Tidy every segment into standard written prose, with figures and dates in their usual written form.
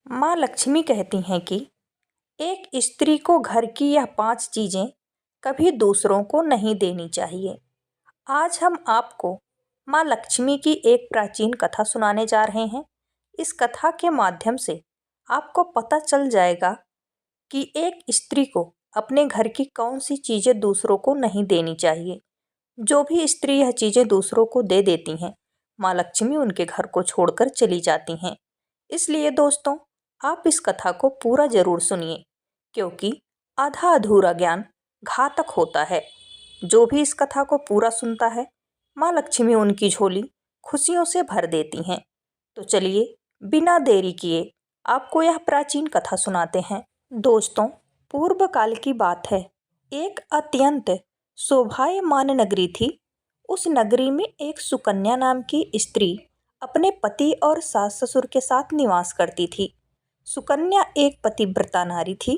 माँ लक्ष्मी कहती हैं कि एक स्त्री को घर की यह 5 चीज़ें कभी दूसरों को नहीं देनी चाहिए। आज हम आपको माँ लक्ष्मी की एक प्राचीन कथा सुनाने जा रहे हैं। इस कथा के माध्यम से आपको पता चल जाएगा कि एक स्त्री को अपने घर की कौन सी चीज़ें दूसरों को नहीं देनी चाहिए। जो भी स्त्री यह चीज़ें दूसरों को दे देती हैं, माँ लक्ष्मी उनके घर को छोड़कर चली जाती हैं। इसलिए दोस्तों, आप इस कथा को पूरा जरूर सुनिए, क्योंकि आधा अधूरा ज्ञान घातक होता है। जो भी इस कथा को पूरा सुनता है, माँ लक्ष्मी उनकी झोली खुशियों से भर देती हैं। तो चलिए, बिना देरी किए आपको यह प्राचीन कथा सुनाते हैं। दोस्तों, पूर्व काल की बात है। एक अत्यंत शोभायमान नगरी थी। उस नगरी में एक सुकन्या नाम की स्त्री अपने पति और सास ससुर के साथ निवास करती थी। सुकन्या एक पतिव्रता नारी थी,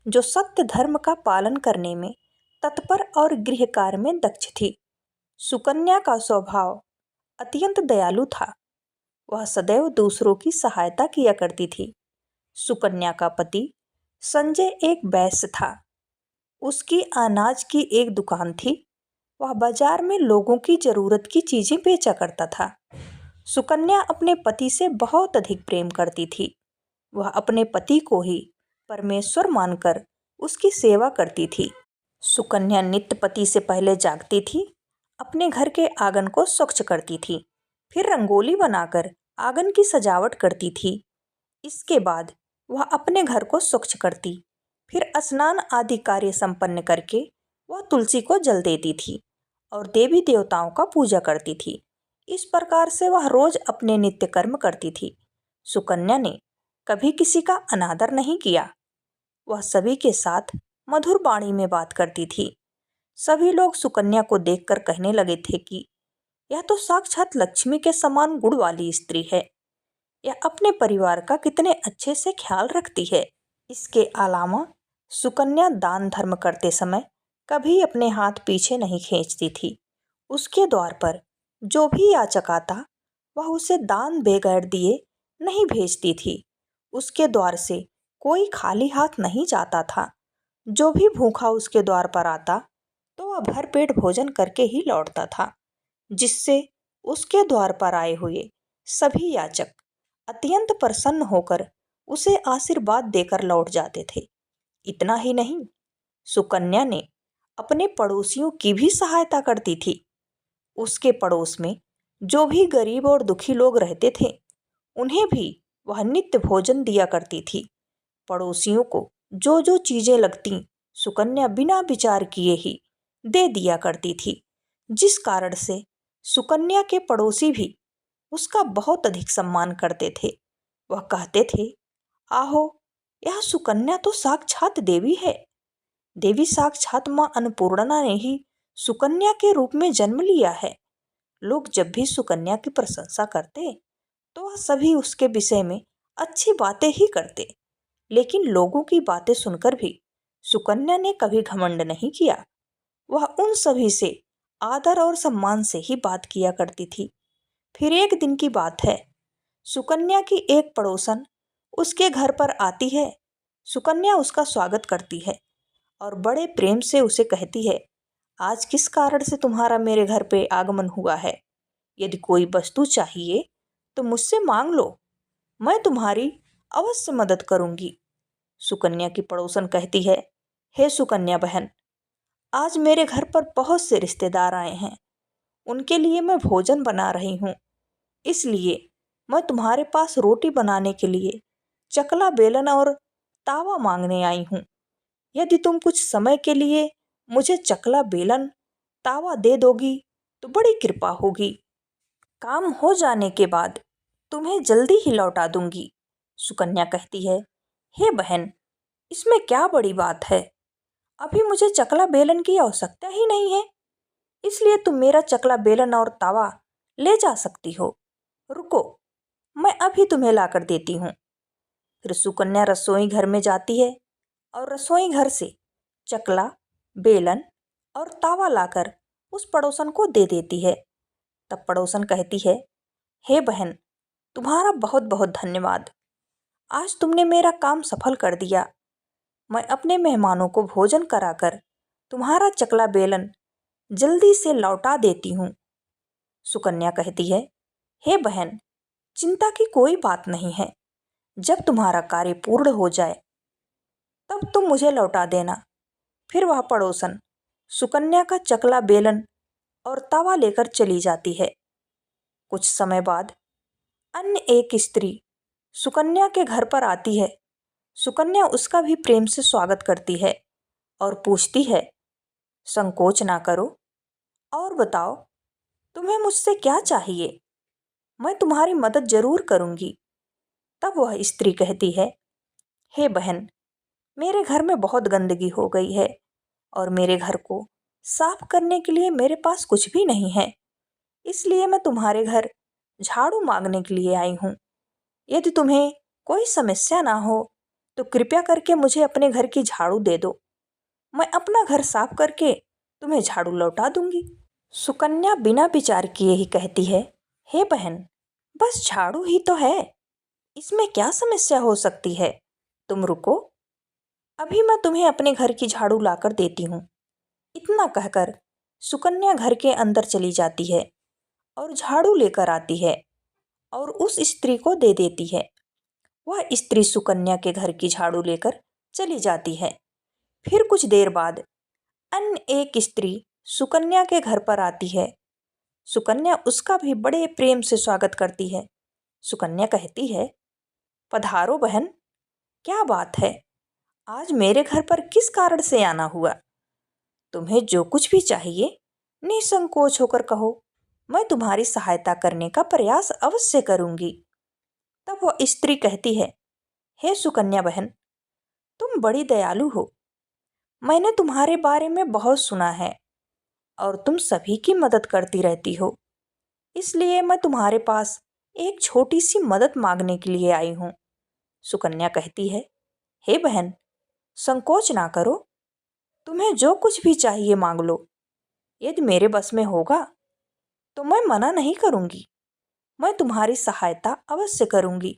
जो सत्य धर्म का पालन करने में तत्पर और गृह कार्य में दक्ष थी। सुकन्या का स्वभाव अत्यंत दयालु था। वह सदैव दूसरों की सहायता किया करती थी। सुकन्या का पति संजय एक वैश्य था। उसकी अनाज की एक दुकान थी। वह बाजार में लोगों की जरूरत की चीजें बेचा करता था। सुकन्या अपने पति से बहुत अधिक प्रेम करती थी। वह अपने पति को ही परमेश्वर मानकर उसकी सेवा करती थी। सुकन्या नित्य पति से पहले जागती थी, अपने घर के आंगन को स्वच्छ करती थी, फिर रंगोली बनाकर आंगन की सजावट करती थी। इसके बाद वह अपने घर को स्वच्छ करती, फिर स्नान आदि कार्य संपन्न करके वह तुलसी को जल देती थी और देवी देवताओं का पूजा करती थी। इस प्रकार से वह रोज अपने नित्य कर्म करती थी। सुकन्या ने कभी किसी का अनादर नहीं किया। वह सभी के साथ मधुर वाणी में बात करती थी। सभी लोग सुकन्या को देखकर कहने लगे थे कि यह तो साक्षात लक्ष्मी के समान गुण वाली स्त्री है। यह अपने परिवार का कितने अच्छे से ख्याल रखती है। इसके अलावा सुकन्या दान धर्म करते समय कभी अपने हाथ पीछे नहीं खींचती थी। उसके द्वार पर जो भी याचक आता, वह उसे दान बगैर दिए नहीं भेजती थी। उसके द्वार से कोई खाली हाथ नहीं जाता था। जो भी भूखा उसके द्वार पर आता, तो वह भरपेट भोजन करके ही लौटता था, जिससे उसके द्वार पर आए हुए सभी याचक अत्यंत प्रसन्न होकर उसे आशीर्वाद देकर लौट जाते थे। इतना ही नहीं, सुकन्या ने अपने पड़ोसियों की भी सहायता करती थी। उसके पड़ोस में जो भी गरीब और दुखी लोग रहते थे, उन्हें भी वह नित्य भोजन दिया करती थी। पड़ोसियों को जो जो चीजें लगती, सुकन्या बिना विचार किए ही दे दिया करती थी, जिस कारण से सुकन्या के पड़ोसी भी उसका बहुत अधिक सम्मान करते थे। वह कहते थे, आहो, यह सुकन्या तो साक्षात देवी है। देवी साक्षात माँ अन्नपूर्णा ने ही सुकन्या के रूप में जन्म लिया है। लोग जब भी सुकन्या की प्रशंसा करते, तो वह सभी उसके विषय में अच्छी बातें ही करते। लेकिन लोगों की बातें सुनकर भी सुकन्या ने कभी घमंड नहीं किया। वह उन सभी से आदर और सम्मान से ही बात किया करती थी। फिर एक दिन की बात है। सुकन्या की एक पड़ोसन उसके घर पर आती है। सुकन्या उसका स्वागत करती है और बड़े प्रेम से उसे कहती है, आज किस कारण से तुम्हारा मेरे घर पे आगमन हुआ है? यदि कोई वस्तु चाहिए तो मुझसे मांग लो, मैं तुम्हारी अवश्य मदद करूंगी। सुकन्या की पड़ोसन कहती है, हे सुकन्या बहन, आज मेरे घर पर बहुत से रिश्तेदार आए हैं। उनके लिए मैं भोजन बना रही हूँ। इसलिए मैं तुम्हारे पास रोटी बनाने के लिए चकला बेलन और तावा मांगने आई हूँ। यदि तुम कुछ समय के लिए मुझे चकला बेलन तावा दे दोगी तो बड़ी कृपा होगी। काम हो जाने के बाद तुम्हें जल्दी ही लौटा दूंगी। सुकन्या कहती है, हे बहन, इसमें क्या बड़ी बात है? अभी मुझे चकला बेलन की आवश्यकता ही नहीं है, इसलिए तुम मेरा चकला बेलन और तावा ले जा सकती हो। रुको, मैं अभी तुम्हें लाकर देती हूँ। फिर सुकन्या रसोई घर में जाती है और रसोई घर से चकला, बेलन और तावा लाकर उस पड़ोसन को दे देती है। तब पड़ोसन कहती है, हे बहन, तुम्हारा बहुत बहुत धन्यवाद। आज तुमने मेरा काम सफल कर दिया। मैं अपने मेहमानों को भोजन कराकर तुम्हारा चकला बेलन जल्दी से लौटा देती हूँ। सुकन्या कहती है, हे बहन, चिंता की कोई बात नहीं है। जब तुम्हारा कार्य पूर्ण हो जाए तब तुम मुझे लौटा देना। फिर वह पड़ोसन सुकन्या का चकला बेलन और तवा लेकर चली जाती है। कुछ समय बाद अन्य एक स्त्री सुकन्या के घर पर आती है। सुकन्या उसका भी प्रेम से स्वागत करती है और पूछती है, संकोच ना करो और बताओ तुम्हें मुझसे क्या चाहिए, मैं तुम्हारी मदद जरूर करूंगी। तब वह स्त्री कहती है, हे बहन, मेरे घर में बहुत गंदगी हो गई है और मेरे घर को साफ करने के लिए मेरे पास कुछ भी नहीं है। इसलिए मैं तुम्हारे घर झाड़ू मांगने के लिए आई हूँ। यदि तुम्हें कोई समस्या ना हो तो कृपया करके मुझे अपने घर की झाड़ू दे दो। मैं अपना घर साफ करके तुम्हें झाड़ू लौटा दूंगी। सुकन्या बिना विचार किए ही कहती है, हे बहन, बस झाड़ू ही तो है, इसमें क्या समस्या हो सकती है। तुम रुको, अभी मैं तुम्हें अपने घर की झाड़ू लाकर देती हूँ। इतना कहकर सुकन्या घर के अंदर चली जाती है और झाड़ू लेकर आती है और उस स्त्री को दे देती है। वह स्त्री सुकन्या के घर की झाड़ू लेकर चली जाती है। फिर कुछ देर बाद अन्य एक स्त्री सुकन्या के घर पर आती है। सुकन्या उसका भी बड़े प्रेम से स्वागत करती है। सुकन्या कहती है, पधारो बहन, क्या बात है, आज मेरे घर पर किस कारण से आना हुआ। तुम्हें जो कुछ भी चाहिए निसंकोच होकर कहो, मैं तुम्हारी सहायता करने का प्रयास अवश्य करूंगी। तब वह स्त्री कहती है, हे सुकन्या बहन, तुम बड़ी दयालु हो। मैंने तुम्हारे बारे में बहुत सुना है और तुम सभी की मदद करती रहती हो। इसलिए मैं तुम्हारे पास एक छोटी सी मदद मांगने के लिए आई हूँ। सुकन्या कहती है, हे बहन, संकोच ना करो, तुम्हें जो कुछ भी चाहिए मांग लो। यदि मेरे बस में होगा तो मैं मना नहीं करूंगी, मैं तुम्हारी सहायता अवश्य करूंगी।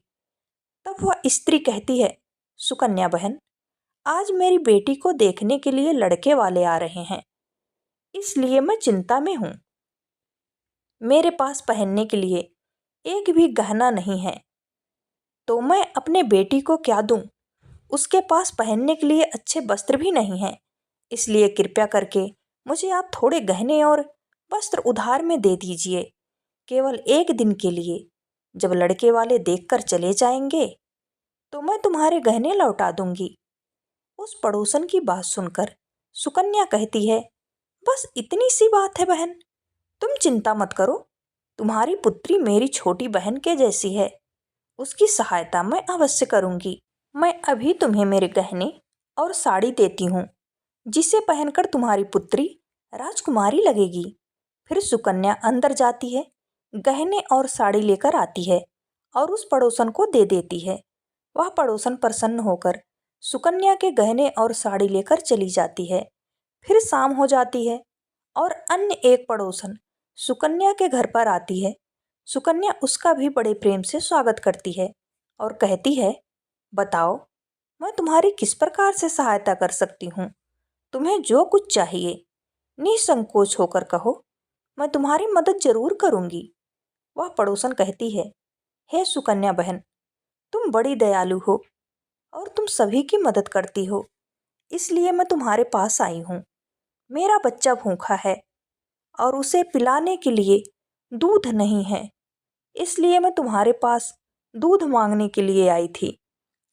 तब वह स्त्री कहती है, सुकन्या बहन, आज मेरी बेटी को देखने के लिए लड़के वाले आ रहे हैं, इसलिए मैं चिंता में हूँ। मेरे पास पहनने के लिए एक भी गहना नहीं है, तो मैं अपने बेटी को क्या दूँ। उसके पास पहनने के लिए अच्छे वस्त्र भी नहीं हैं, इसलिए कृपया करके मुझे आप थोड़े गहने और वस्त्र उधार में दे दीजिए, केवल एक दिन के लिए। जब लड़के वाले देखकर चले जाएंगे तो मैं तुम्हारे गहने लौटा दूंगी। उस पड़ोसन की बात सुनकर सुकन्या कहती है, बस इतनी सी बात है बहन, तुम चिंता मत करो। तुम्हारी पुत्री मेरी छोटी बहन के जैसी है, उसकी सहायता मैं अवश्य करूंगी। मैं अभी तुम्हें मेरे गहने और साड़ी देती हूँ, जिसे पहनकर तुम्हारी पुत्री राजकुमारी लगेगी। फिर सुकन्या अंदर जाती है, गहने और साड़ी लेकर आती है और उस पड़ोसन को दे देती है। वह पड़ोसन प्रसन्न होकर सुकन्या के गहने और साड़ी लेकर चली जाती है। फिर शाम हो जाती है और अन्य एक पड़ोसन सुकन्या के घर पर आती है। सुकन्या उसका भी बड़े प्रेम से स्वागत करती है और कहती है, बताओ मैं तुम्हारी किस प्रकार से सहायता कर सकती हूँ। तुम्हें जो कुछ चाहिए निसंकोच होकर कहो, मैं तुम्हारी मदद जरूर करूंगी। वह पड़ोसन कहती है, हे सुकन्या बहन, तुम बड़ी दयालु हो और तुम सभी की मदद करती हो, इसलिए मैं तुम्हारे पास आई हूँ। मेरा बच्चा भूखा है और उसे पिलाने के लिए दूध नहीं है, इसलिए मैं तुम्हारे पास दूध मांगने के लिए आई थी।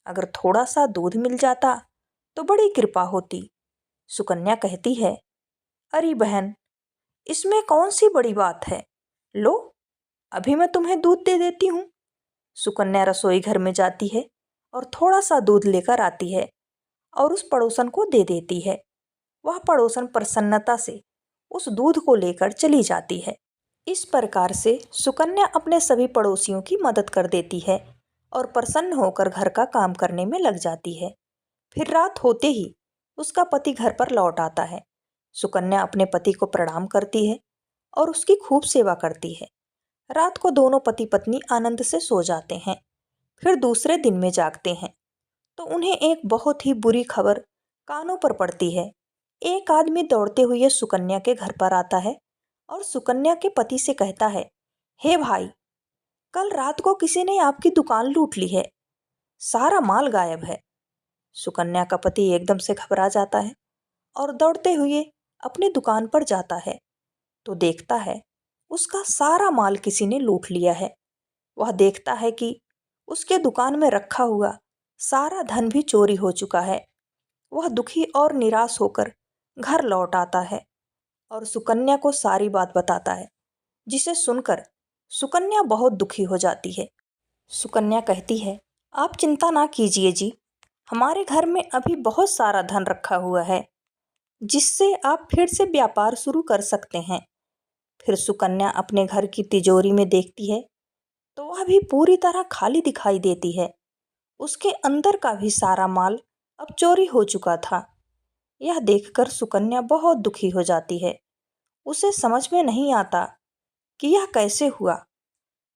अगर थोड़ा सा दूध मिल जाता तो बड़ी कृपा होती। सुकन्या कहती है, अरे बहन, इसमें कौन सी बड़ी बात है, लो अभी मैं तुम्हें दूध दे देती हूँ। सुकन्या रसोई घर में जाती है और थोड़ा सा दूध लेकर आती है और उस पड़ोसन को दे देती है। वह पड़ोसन प्रसन्नता से उस दूध को लेकर चली जाती है। इस प्रकार से सुकन्या अपने सभी पड़ोसियों की मदद कर देती है और प्रसन्न होकर घर का काम करने में लग जाती है। फिर रात होते ही उसका पति घर पर लौट आता है। सुकन्या अपने पति को प्रणाम करती है और उसकी खूब सेवा करती है। रात को दोनों पति पत्नी आनंद से सो जाते हैं। फिर दूसरे दिन में जागते हैं तो उन्हें एक बहुत ही बुरी खबर कानों पर पड़ती है। एक आदमी दौड़ते हुए सुकन्या के घर पर आता है और सुकन्या के पति से कहता है, हे भाई, कल रात को किसी ने आपकी दुकान लूट ली है, सारा माल गायब है। सुकन्या का पति एकदम से घबरा जाता है और दौड़ते हुए अपनी दुकान पर जाता है तो देखता है उसका सारा माल किसी ने लूट लिया है। वह देखता है कि उसके दुकान में रखा हुआ सारा धन भी चोरी हो चुका है। वह दुखी और निराश होकर घर लौट आता है और सुकन्या को सारी बात बताता है, जिसे सुनकर सुकन्या बहुत दुखी हो जाती है। सुकन्या कहती है, आप चिंता ना कीजिए जी, हमारे घर में अभी बहुत सारा धन रखा हुआ है जिससे आप फिर से व्यापार शुरू कर सकते हैं। फिर सुकन्या अपने घर की तिजोरी में देखती है तो वह भी पूरी तरह खाली दिखाई देती है। उसके अंदर का भी सारा माल अब चोरी हो चुका था। यह देखकर सुकन्या बहुत दुखी हो जाती है। उसे समझ में नहीं आता कि यह कैसे हुआ।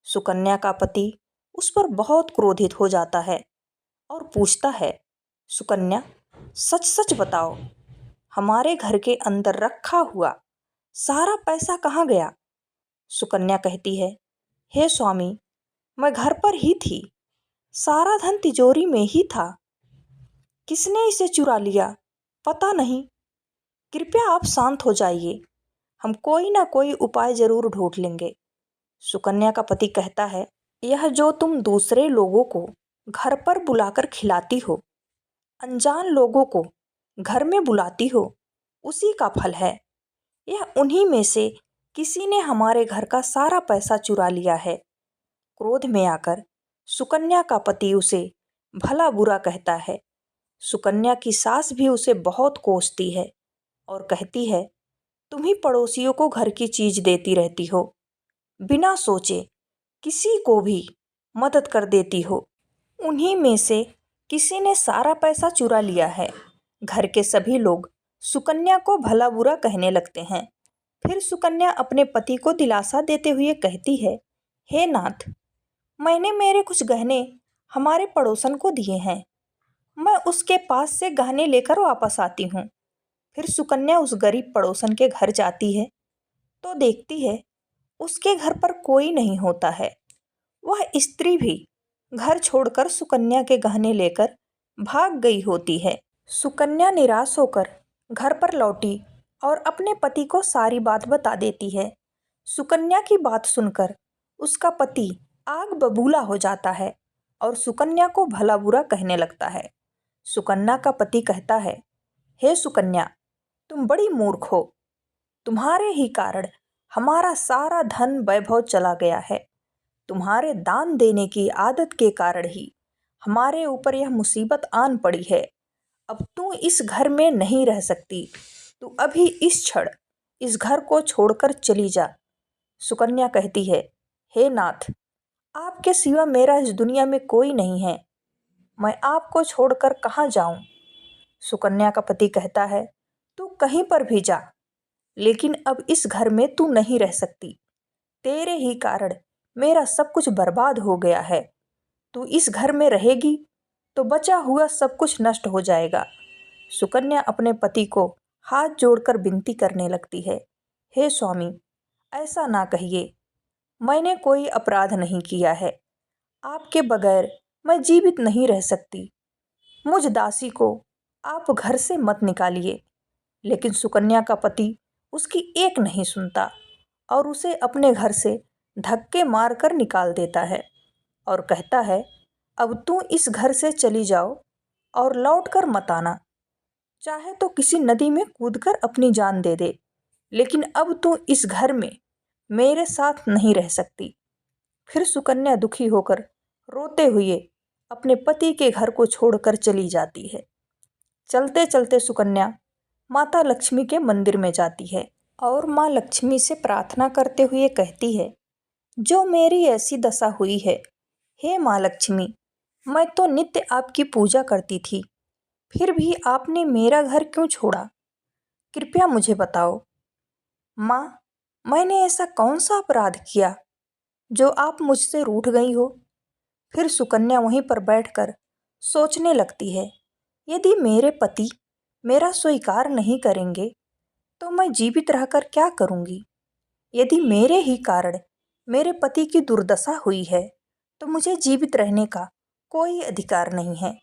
सुकन्या का पति उस पर बहुत क्रोधित हो जाता है और पूछता है, सुकन्या, सच सच बताओ, हमारे घर के अंदर रखा हुआ सारा पैसा कहाँ गया? सुकन्या कहती है, हे स्वामी, मैं घर पर ही थी, सारा धन तिजोरी में ही था, किसने इसे चुरा लिया पता नहीं। कृपया आप शांत हो जाइए, हम कोई ना कोई उपाय जरूर ढूंढ लेंगे। सुकन्या का पति कहता है, यह जो तुम दूसरे लोगों को घर पर बुलाकर खिलाती हो, अनजान लोगों को घर में बुलाती हो, उसी का फल है। यह उन्हीं में से किसी ने हमारे घर का सारा पैसा चुरा लिया है। क्रोध में आकर सुकन्या का पति उसे भला बुरा कहता है। सुकन्या की सास भी उसे बहुत कोसती है और कहती है, तुम ही पड़ोसियों को घर की चीज देती रहती हो, बिना सोचे किसी को भी मदद कर देती हो। उन्हीं में से किसी ने सारा पैसा चुरा लिया है। घर के सभी लोग सुकन्या को भला बुरा कहने लगते हैं। फिर सुकन्या अपने पति को दिलासा देते हुए कहती है, हे नाथ, मैंने मेरे कुछ गहने हमारे पड़ोसन को दिए हैं, मैं उसके पास से गहने लेकर वापस आती हूँ। फिर सुकन्या उस गरीब पड़ोसन के घर जाती है तो देखती है उसके घर पर कोई नहीं होता है। वह स्त्री भी घर छोड़कर सुकन्या के गहने लेकर भाग गई होती है। सुकन्या निराश होकर घर पर लौटी और अपने पति को सारी बात बता देती है। सुकन्या की बात सुनकर उसका पति आग बबूला हो जाता है और सुकन्या को भला बुरा कहने लगता है। सुकन्या का पति कहता है, हे सुकन्या, तुम बड़ी मूर्ख हो, तुम्हारे ही कारण हमारा सारा धन वैभव चला गया है। तुम्हारे दान देने की आदत के कारण ही हमारे ऊपर यह मुसीबत आन पड़ी है। अब तू इस घर में नहीं रह सकती, तू अभी इस क्षण इस घर को छोड़कर चली जा। सुकन्या कहती है, हे नाथ, आपके सिवा मेरा इस दुनिया में कोई नहीं है, मैं आपको छोड़कर कहाँ जाऊं। सुकन्या का पति कहता है, तू कहीं पर भी जा, लेकिन अब इस घर में तू नहीं रह सकती। तेरे ही कारण मेरा सब कुछ बर्बाद हो गया है। तू इस घर में रहेगी तो बचा हुआ सब कुछ नष्ट हो जाएगा। सुकन्या अपने पति को हाथ जोड़कर विनती करने लगती है, हे स्वामी, ऐसा ना कहिए, मैंने कोई अपराध नहीं किया है, आपके बगैर मैं जीवित नहीं रह सकती, मुझ दासी को आप घर से मत निकालिए। लेकिन सुकन्या का पति उसकी एक नहीं सुनता और उसे अपने घर से धक्के मारकर निकाल देता है और कहता है, अब तू इस घर से चली जाओ और लौटकर मत आना। चाहे तो किसी नदी में कूदकर अपनी जान दे दे, लेकिन अब तू इस घर में मेरे साथ नहीं रह सकती। फिर सुकन्या दुखी होकर रोते हुए अपने पति के घर को छोड़कर चली जाती है। चलते चलते सुकन्या माता लक्ष्मी के मंदिर में जाती है और माँ लक्ष्मी से प्रार्थना करते हुए कहती है, जो मेरी ऐसी दशा हुई है, हे माँ लक्ष्मी, मैं तो नित्य आपकी पूजा करती थी, फिर भी आपने मेरा घर क्यों छोड़ा? कृपया मुझे बताओ। माँ, मैंने ऐसा कौन सा अपराध किया जो आप मुझसे रूठ गई हो? फिर सुकन्या वहीं पर बैठकर सोचने लगती है, यदि मेरे पति मेरा स्वीकार नहीं करेंगे तो मैं जीवित रहकर क्या करूंगी। यदि मेरे ही कारण मेरे पति की दुर्दशा हुई है तो मुझे जीवित रहने का कोई अधिकार नहीं है।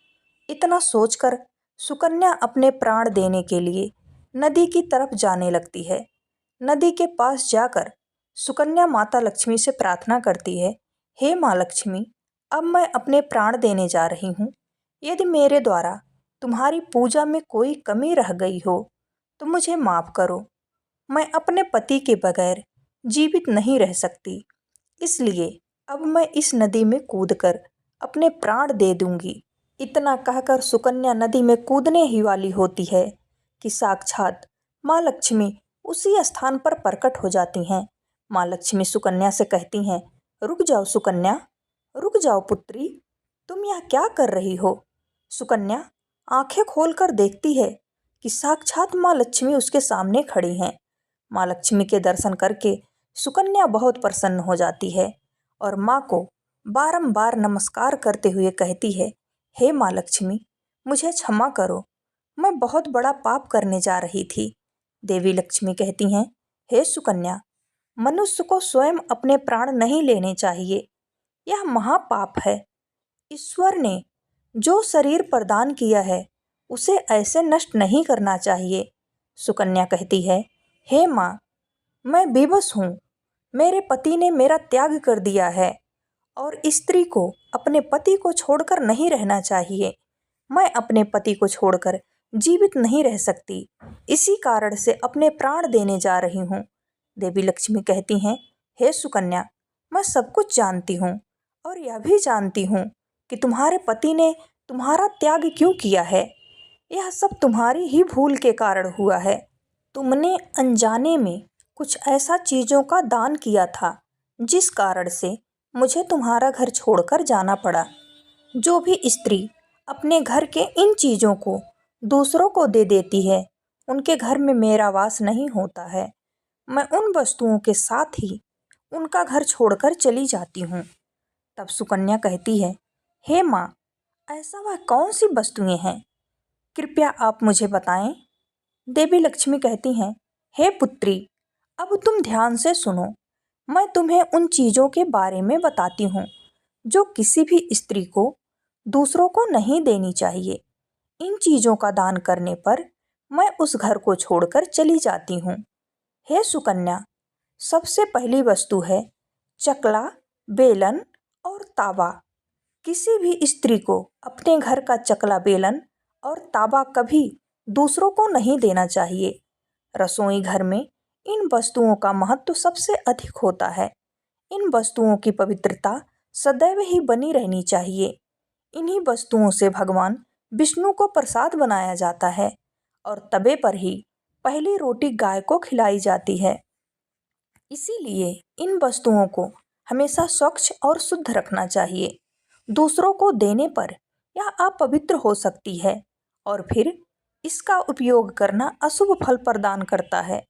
इतना सोचकर सुकन्या अपने प्राण देने के लिए नदी की तरफ जाने लगती है। नदी के पास जाकर सुकन्या माता लक्ष्मी से प्रार्थना करती है, हे माँ लक्ष्मी, अब मैं अपने प्राण देने जा रही हूँ। यदि मेरे द्वारा तुम्हारी पूजा में कोई कमी रह गई हो तो मुझे माफ़ करो। मैं अपने पति के बगैर जीवित नहीं रह सकती, इसलिए अब मैं इस नदी में कूदकर अपने प्राण दे दूंगी। इतना कहकर सुकन्या नदी में कूदने ही वाली होती है कि साक्षात माँ लक्ष्मी उसी स्थान पर प्रकट हो जाती हैं। माँ लक्ष्मी सुकन्या से कहती हैं, रुक जाओ सुकन्या, रुक जाओ पुत्री, तुम यह क्या कर रही हो। सुकन्या आंखें खोलकर देखती है कि साक्षात माँ लक्ष्मी उसके सामने खड़ी हैं। माँ लक्ष्मी के दर्शन करके सुकन्या बहुत प्रसन्न हो जाती है और माँ को बारंबार नमस्कार करते हुए कहती है, हे माँ लक्ष्मी, मुझे क्षमा करो, मैं बहुत बड़ा पाप करने जा रही थी। देवी लक्ष्मी कहती हैं, हे सुकन्या, मनुष्य को स्वयं अपने प्राण नहीं लेने चाहिए, यह महापाप है। ईश्वर ने जो शरीर प्रदान किया है उसे ऐसे नष्ट नहीं करना चाहिए। सुकन्या कहती है, हे माँ, मैं विवश हूँ, मेरे पति ने मेरा त्याग कर दिया है और स्त्री को अपने पति को छोड़कर नहीं रहना चाहिए। मैं अपने पति को छोड़कर जीवित नहीं रह सकती, इसी कारण से अपने प्राण देने जा रही हूँ। देवी लक्ष्मी कहती हैं, हे सुकन्या, मैं सब कुछ जानती हूँ और यह भी जानती हूँ कि तुम्हारे पति ने तुम्हारा त्याग क्यों किया है। यह सब तुम्हारी ही भूल के कारण हुआ है। तुमने अनजाने में कुछ ऐसा चीज़ों का दान किया था जिस कारण से मुझे तुम्हारा घर छोड़कर जाना पड़ा। जो भी स्त्री अपने घर के इन चीज़ों को दूसरों को दे देती है उनके घर में मेरा वास नहीं होता है। मैं उन वस्तुओं के साथ ही उनका घर छोड़कर चली जाती हूँ। तब सुकन्या कहती है, हे माँ, ऐसा वह कौन सी वस्तुएं हैं, कृपया आप मुझे बताएं। देवी लक्ष्मी कहती हैं, हे पुत्री, अब तुम ध्यान से सुनो, मैं तुम्हें उन चीज़ों के बारे में बताती हूँ जो किसी भी स्त्री को दूसरों को नहीं देनी चाहिए। इन चीज़ों का दान करने पर मैं उस घर को छोड़कर चली जाती हूँ। हे सुकन्या, सबसे पहली वस्तु है चकला, बेलन और तावा। किसी भी स्त्री को अपने घर का चकला, बेलन और तावा कभी दूसरों को नहीं देना चाहिए। रसोई घर में इन वस्तुओं का महत्व सबसे अधिक होता है। इन वस्तुओं की पवित्रता सदैव ही बनी रहनी चाहिए। इन्हीं वस्तुओं से भगवान विष्णु को प्रसाद बनाया जाता है और तवे पर ही पहली रोटी गाय को खिलाई जाती है। इसीलिए इन वस्तुओं को हमेशा स्वच्छ और शुद्ध रखना चाहिए। दूसरों को देने पर यह अपवित्र हो सकती है और फिर इसका उपयोग करना अशुभ फल प्रदान करता है।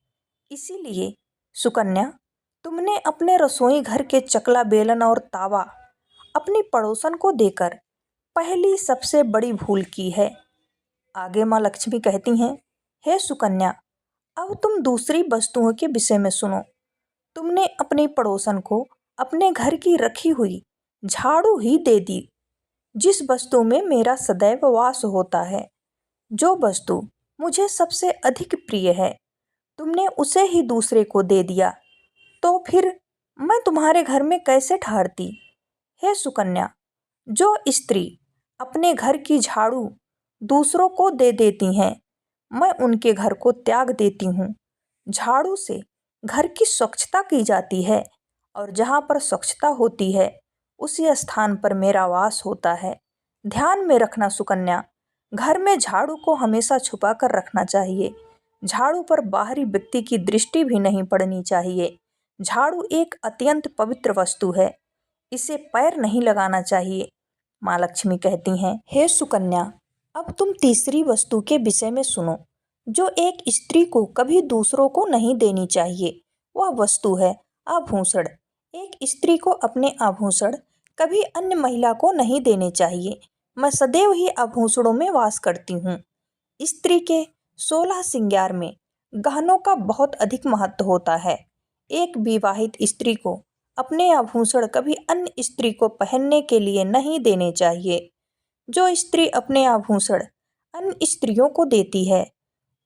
इसीलिए सुकन्या, तुमने अपने रसोई घर के चकला, बेलन और तावा अपनी पड़ोसन को देकर पहली सबसे बड़ी भूल की है। आगे माँ लक्ष्मी कहती हैं, हे सुकन्या, अब तुम दूसरी वस्तुओं के विषय में सुनो। तुमने अपनी पड़ोसन को अपने घर की रखी हुई झाड़ू ही दे दी, जिस वस्तु में मेरा सदैव वास होता है। जो वस्तु मुझे सबसे अधिक प्रिय है, तुमने उसे ही दूसरे को दे दिया, तो फिर मैं तुम्हारे घर में कैसे ठहरती। हे सुकन्या, जो स्त्री अपने घर की झाड़ू दूसरों को दे देती हैं, मैं उनके घर को त्याग देती हूँ। झाड़ू से घर की स्वच्छता की जाती है और जहाँ पर स्वच्छता होती है उसी स्थान पर मेरा वास होता है। ध्यान में रखना सुकन्या, घर में झाड़ू को हमेशा छुपा कर रखना चाहिए। झाड़ू पर बाहरी व्यक्ति की दृष्टि भी नहीं पड़नी चाहिए। झाड़ू एक अत्यंत पवित्र वस्तु है, इसे पैर नहीं लगाना चाहिए। माँ लक्ष्मी कहती हैं, हे सुकन्या, अब तुम तीसरी वस्तु के विषय में सुनो जो एक स्त्री को कभी दूसरों को नहीं देनी चाहिए। वह वस्तु है आभूषण। एक स्त्री को अपने आभूषण कभी अन्य महिला को नहीं देने चाहिए। मैं सदैव ही आभूषणों में वास करती हूँ। स्त्री के 16 श्रृंगार में गहनों का बहुत अधिक महत्व होता है। एक विवाहित स्त्री को अपने आभूषण कभी अन्य स्त्री को पहनने के लिए नहीं देने चाहिए। जो स्त्री अपने आभूषण अन्य स्त्रियों को देती है,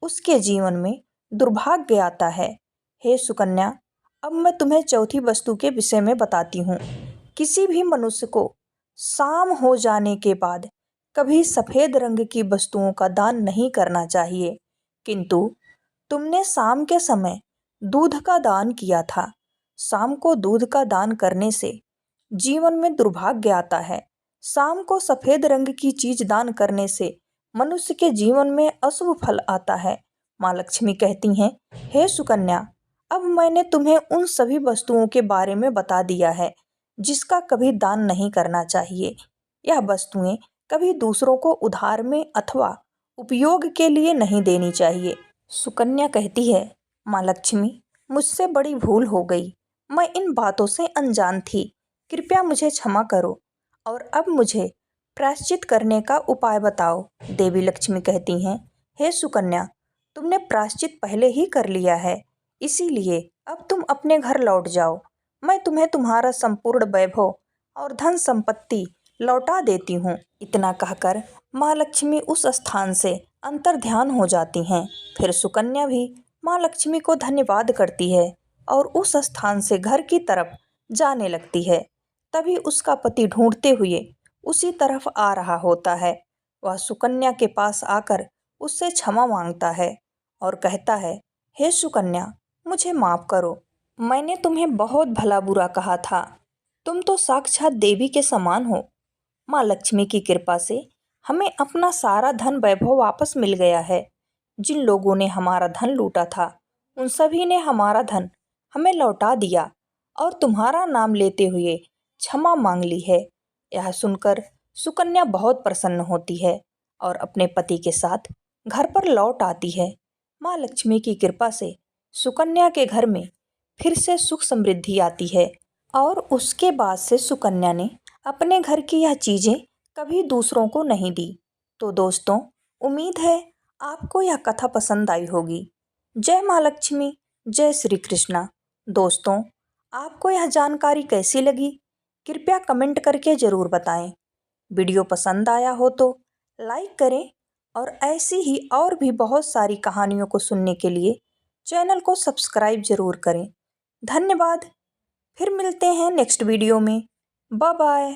उसके जीवन में दुर्भाग्य आता है। हे सुकन्या, अब मैं तुम्हें चौथी वस्तु के विषय में बताती हूँ। किसी भी मनुष्य को शाम हो जाने के बाद कभी सफ़ेद रंग की वस्तुओं का दान नहीं करना चाहिए, किंतु तुमने शाम के समय दूध का दान किया था। शाम को दूध का दान करने से जीवन में दुर्भाग्य आता है। शाम को सफ़ेद रंग की चीज दान करने से मनुष्य के जीवन में अशुभ फल आता है। माँ लक्ष्मी कहती हैं, हे सुकन्या, अब मैंने तुम्हें उन सभी वस्तुओं के बारे में बता दिया है जिसका कभी दान नहीं करना चाहिए। यह वस्तुएं कभी दूसरों को उधार में अथवा उपयोग के लिए नहीं देनी चाहिए। सुकन्या कहती है, माँ लक्ष्मी, मुझसे बड़ी भूल हो गई। मैं इन बातों से अनजान थी। कृपया मुझे क्षमा करो और अब मुझे प्रायश्चित करने का उपाय बताओ। देवी लक्ष्मी कहती हैं, हे सुकन्या, तुमने प्रायश्चित पहले ही कर लिया है, इसीलिए अब तुम अपने घर लौट जाओ। मैं तुम्हें तुम्हारा संपूर्ण वैभव और धन संपत्ति लौटा देती हूँ। इतना कहकर माँ लक्ष्मी उस स्थान से अंतर्ध्यान हो जाती हैं। फिर सुकन्या भी माँ लक्ष्मी को धन्यवाद करती है और उस स्थान से घर की तरफ जाने लगती है। तभी उसका पति ढूंढते हुए उसी तरफ आ रहा होता है। वह सुकन्या के पास आकर उससे क्षमा मांगता है और कहता है, हे सुकन्या, मुझे माफ़ करो। मैंने तुम्हें बहुत भला बुरा कहा था। तुम तो साक्षात देवी के समान हो। माँ लक्ष्मी की कृपा से हमें अपना सारा धन वैभव वापस मिल गया है। जिन लोगों ने हमारा धन लूटा था, उन सभी ने हमारा धन हमें लौटा दिया और तुम्हारा नाम लेते हुए क्षमा मांग ली है। यह सुनकर सुकन्या बहुत प्रसन्न होती है और अपने पति के साथ घर पर लौट आती है। माँ लक्ष्मी की कृपा से सुकन्या के घर में फिर से सुख समृद्धि आती है और उसके बाद से सुकन्या ने अपने घर की यह चीज़ें कभी दूसरों को नहीं दी। तो दोस्तों, उम्मीद है आपको यह कथा पसंद आई होगी। जय माँ लक्ष्मी, जय श्री कृष्णा। दोस्तों, आपको यह जानकारी कैसी लगी, कृपया कमेंट करके ज़रूर बताएं। वीडियो पसंद आया हो तो लाइक करें और ऐसी ही और भी बहुत सारी कहानियों को सुनने के लिए चैनल को सब्सक्राइब ज़रूर करें। धन्यवाद। फिर मिलते हैं नेक्स्ट वीडियो में। Bye bye.